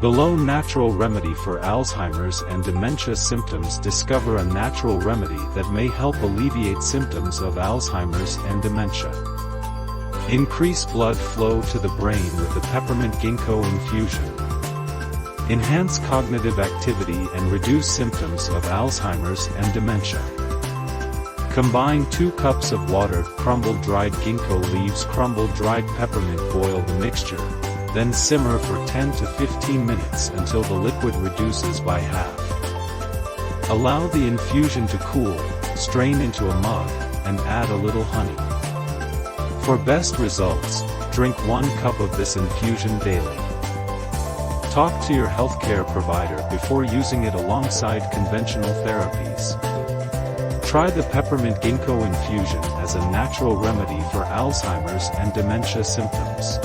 Below natural remedy for Alzheimer's and dementia symptoms. Discover a natural remedy that may help alleviate symptoms of Alzheimer's and dementia. Increase blood flow to the brain with the Peppermint Ginkgo Infusion. Enhance cognitive activity and reduce symptoms of Alzheimer's and dementia. Combine 2 cups of water, crumbled dried ginkgo leaves, crumbled dried peppermint. Boil the mixture, then simmer for 10 to 15 minutes until the liquid reduces by half. Allow the infusion to cool, strain into a mug, and add a little honey. For best results, drink 1 cup of this infusion daily. Talk to your healthcare provider before using it alongside conventional therapies. Try the Peppermint Ginkgo Infusion as a natural remedy for Alzheimer's and dementia symptoms.